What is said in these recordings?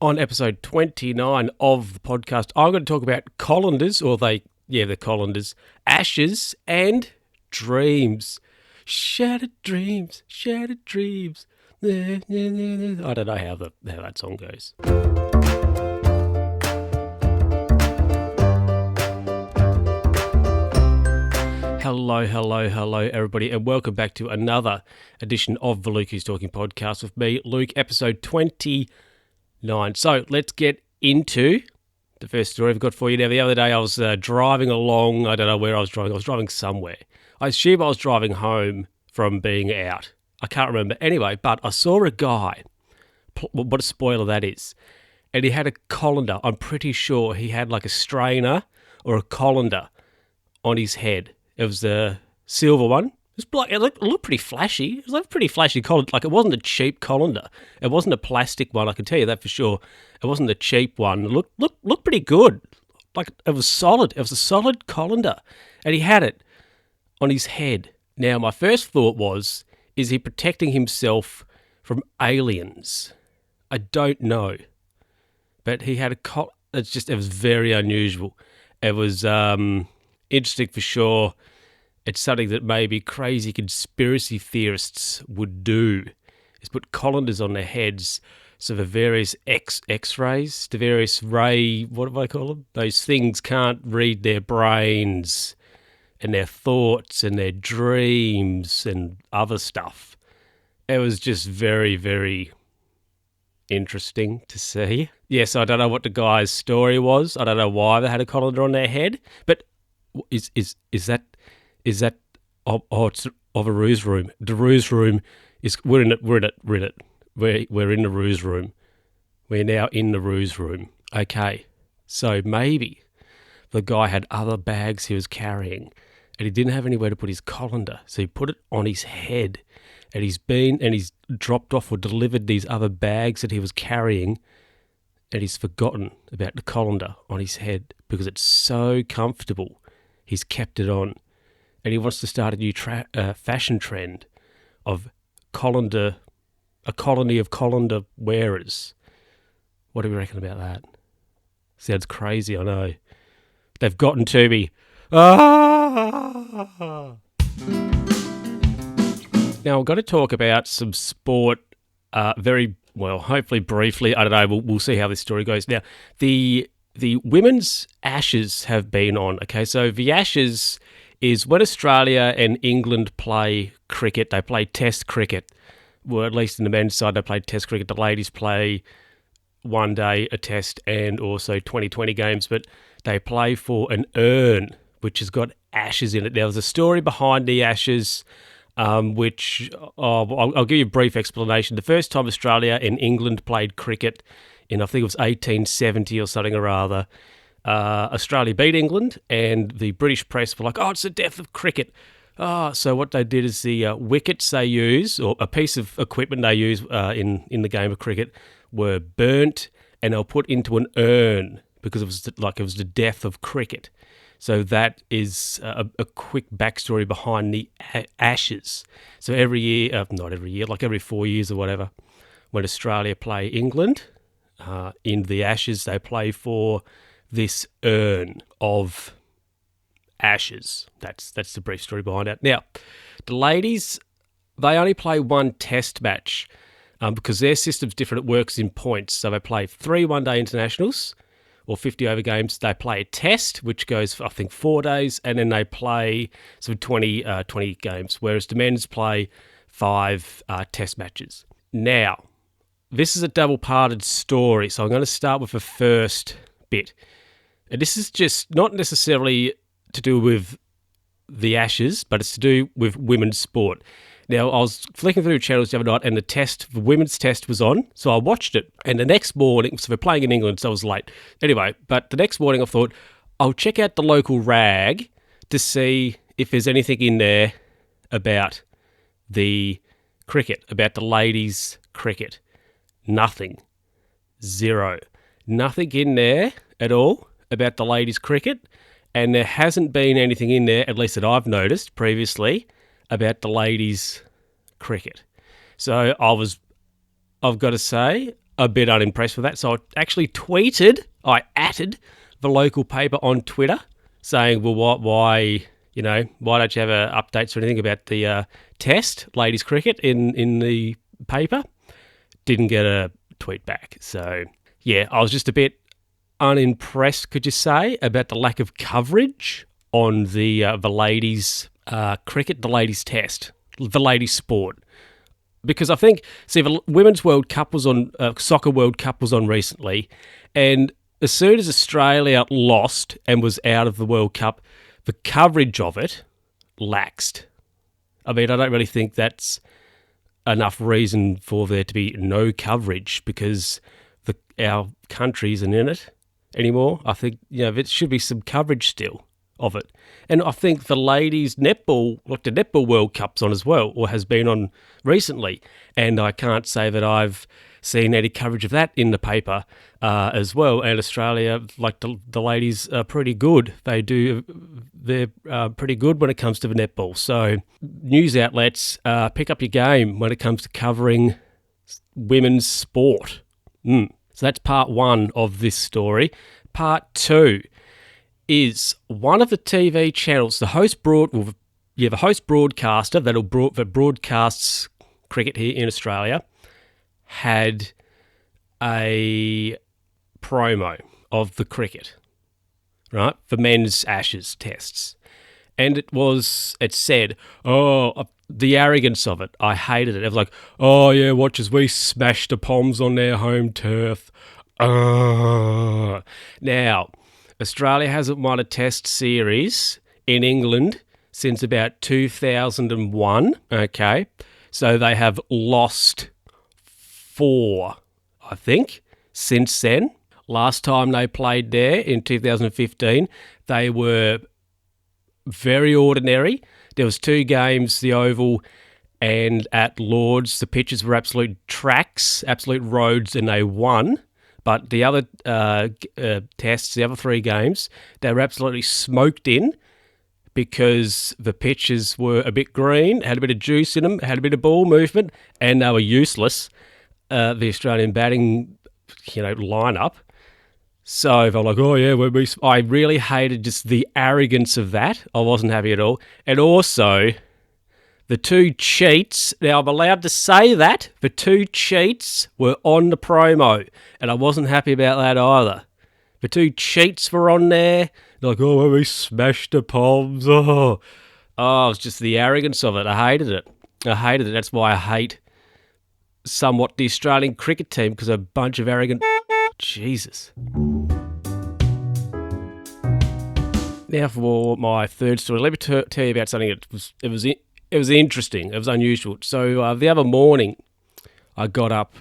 On episode 29 of the podcast, I'm going to talk about Colanders, the Colanders, Ashes and Dreams. Shattered dreams, shattered dreams. I don't know how that song goes. Hello, everybody, and welcome back to another edition of the Luke Who's Talking podcast with me, Luke, episode 29. So let's get into the first story I've got for you. Now, the other day I was driving along. I don't know where I was driving. I was driving somewhere. I assume I was driving home from being out. I can't remember. Anyway, but I saw a guy. What a spoiler that is. And he had a colander. I'm pretty sure he had like a strainer or a colander on his head. It was a silver one. It looked pretty flashy. It was like a pretty flashy colander. Like, it wasn't a cheap colander. It wasn't a plastic one, I can tell you that for sure. It wasn't a cheap one. It looked pretty good. Like, it was solid. It was a solid colander. And he had it on his head. Now, my first thought was, is he protecting himself from aliens? I don't know. But he had it was very unusual. It was interesting for sure. It's something that maybe crazy conspiracy theorists would do, is put colanders on their heads so the various X-rays, the various what do I call them? Those things can't read their brains and their thoughts and their dreams and other stuff. It was just very, very interesting to see. Yes, I don't know what the guy's story was. I don't know why they had a colander on their head, but is that it's of a ruse room. The ruse room is we're in it. We're in the ruse room. We're now in the ruse room. Okay, so maybe the guy had other bags he was carrying, and he didn't have anywhere to put his colander, so he put it on his head, and he's dropped off or delivered these other bags that he was carrying, and he's forgotten about the colander on his head because it's so comfortable. He's kept it on. And he wants to start a new fashion trend of a colony of colander wearers. What do we reckon about that? Sounds crazy, I know. They've gotten to me. Ah! Now, I've got to talk about some sport very, well, hopefully briefly. I don't know, we'll see how this story goes. Now, the women's Ashes have been on. Okay, so the Ashes is when Australia and England play cricket. They play test cricket. Well, at least in the men's side, they play test cricket. The ladies play one day a test and also 2020 games, but they play for an urn, which has got ashes in it. There was a story behind the Ashes, which I'll give you a brief explanation. The first time Australia and England played cricket in, I think it was 1870 or something or other, Australia beat England, and the British press were like, "Oh, it's the death of cricket." So what they did is the wickets they use, or a piece of equipment they use in the game of cricket, were burnt, and they were put into an urn because it was the death of cricket. So that is a quick backstory behind the Ashes. So every year, not every year, like every 4 years or whatever, when Australia play England in the Ashes, they play for this urn of ashes. That's the brief story behind it. Now, the ladies, they only play one test match because their system's different. It works in points. So they play 3 one-day internationals or 50 over games. They play a test, which goes for, I think, 4 days, and then they play some 20 games, whereas the men's play 5 test matches. Now, this is a double-parted story, so I'm going to start with the first bit. And this is just not necessarily to do with the Ashes, but it's to do with women's sport. Now, I was flicking through channels the other night, and the women's test was on, so I watched it. And the next morning, so they're playing in England, so I was late. Anyway, but the next morning I thought, I'll check out the local rag to see if there's anything in there about the cricket, about the ladies' cricket. Nothing. Zero. Nothing in there at all about the ladies' cricket, and there hasn't been anything in there, at least that I've noticed previously, about the ladies' cricket. So I've got to say, a bit unimpressed with that. So I atted the local paper on Twitter saying, well, why don't you have updates or anything about the test, ladies cricket, in the paper? Didn't get a tweet back. So, yeah, I was just a bit unimpressed, could you say, about the lack of coverage on the ladies' cricket, the ladies' test, the ladies' sport. Because I think, the Women's World Cup was on, Soccer World Cup was on recently, and as soon as Australia lost and was out of the World Cup, the coverage of it laxed. I mean, I don't really think that's enough reason for there to be no coverage because our country isn't in it anymore. I think, there should be some coverage still of it. And I think the ladies' netball, the Netball World Cup's on as well, or has been on recently. And I can't say that I've seen any coverage of that in the paper as well. And Australia, the ladies are pretty good. They're pretty good when it comes to the netball. So news outlets, pick up your game when it comes to covering women's sport. So that's part one of this story. Part two is one of the TV channels, the host broadcaster that broadcasts cricket here in Australia, had a promo of the cricket, right, for men's Ashes tests. And it said, the arrogance of it, I hated it. It was like, oh yeah, watch as we smash the Poms on their home turf. Now, Australia hasn't won a test series in England since about 2001, okay? So they have lost 4, I think, since then. Last time they played there in 2015, they were very ordinary. There was 2 games, the Oval and at Lord's. The pitches were absolute tracks, absolute roads, and they won. But the other tests, the other 3 games, they were absolutely smoked in because the pitches were a bit green, had a bit of juice in them, had a bit of ball movement, and they were useless, the Australian batting lineup. So I'm like, oh yeah, I really hated just the arrogance of that. I wasn't happy at all. And also, the 2 cheats, now I'm allowed to say that, the 2 cheats were on the promo, and I wasn't happy about that either. The 2 cheats were on there, they're like, oh, we smashed the Poms, it was just the arrogance of it. I hated it. That's why I hate somewhat the Australian cricket team, because a bunch of arrogant... Jesus. Now for my third story, let me tell you about something that it was interesting. It was unusual. So the other morning, I got up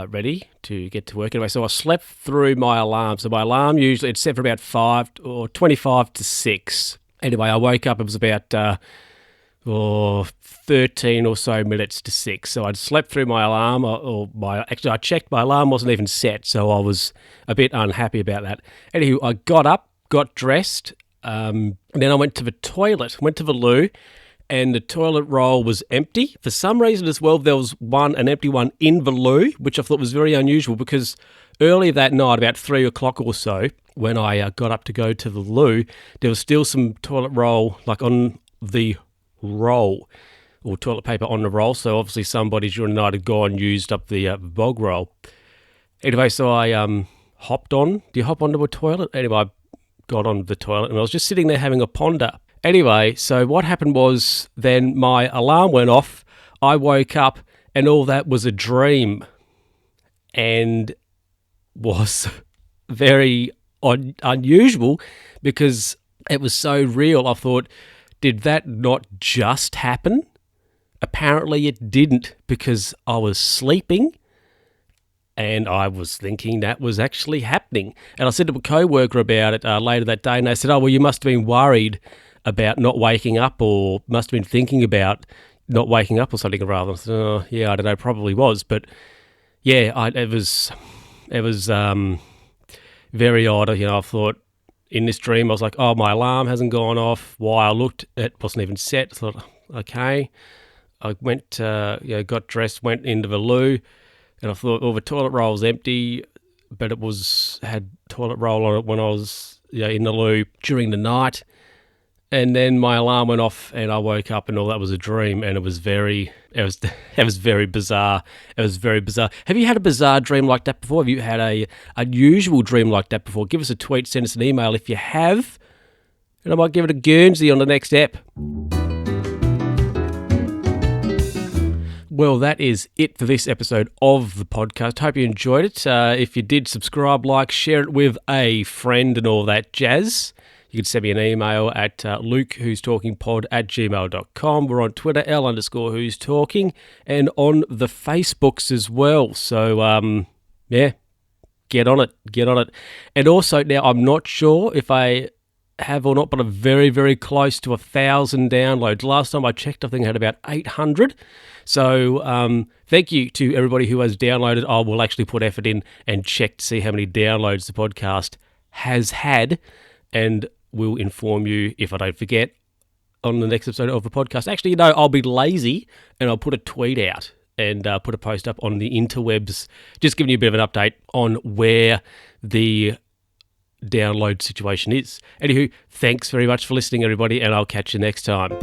ready to get to work. Anyway, so I slept through my alarm. So my alarm usually, it's set for about 5 or 25 to 6. Anyway, I woke up, it was about 13 or so minutes to 6. So I'd slept through my alarm, I checked, my alarm wasn't even set, so I was a bit unhappy about that. Anywho, I got up, got dressed, and then I went to the toilet, went to the loo, and the toilet roll was empty. For some reason as well, there was an empty one in the loo, which I thought was very unusual because earlier that night, about 3 o'clock or so, when I got up to go to the loo, there was still some toilet roll, on the roll, or toilet paper on the roll. So obviously somebody during the night had gone and used up the bog roll. Anyway, so I hopped on. Do you hop onto a toilet? Anyway, I got on the toilet and I was just sitting there having a ponder. Anyway, so what happened was then my alarm went off. I woke up and all that was a dream and was very unusual because it was so real. I thought, did that not just happen? Apparently it didn't because I was sleeping and I was thinking that was actually happening. And I said to a co-worker about it later that day and they said, oh, well, you must have been worried about not waking up or must have been thinking about not waking up or something rather. I said, oh, yeah, I don't know, probably was. But yeah, it was very odd. I thought in this dream, I was like, oh, my alarm hasn't gone off. Why? I looked, it wasn't even set. I thought, okay. I went, got dressed, went into the loo, and I thought, the toilet roll's empty, but it had toilet roll on it when I was in the loo during the night. And then my alarm went off, and I woke up, and all that was a dream, and it was very bizarre. It was very bizarre. Have you had a bizarre dream like that before? Have you had a unusual dream like that before? Give us a tweet, send us an email if you have, and I might give it a Guernsey on the next ep. Well, that is it for this episode of the podcast. Hope you enjoyed it. If you did, subscribe, like, share it with a friend and all that jazz. You can send me an email at lukewho'stalkingpod@gmail.com. We're on Twitter, L_who'stalking, and on the Facebooks as well. So, get on it. And also, now I'm not sure if I have or not, but I'm very, very close to 1,000 downloads. Last time I checked, I think I had about 800. So thank you to everybody who has downloaded. I will actually put effort in and check to see how many downloads the podcast has had, and we'll inform you if I don't forget on the next episode of the podcast. Actually, I'll be lazy and I'll put a tweet out and put a post up on the interwebs, just giving you a bit of an update on where the download situation is. Anywho, thanks very much for listening, everybody, and I'll catch you next time.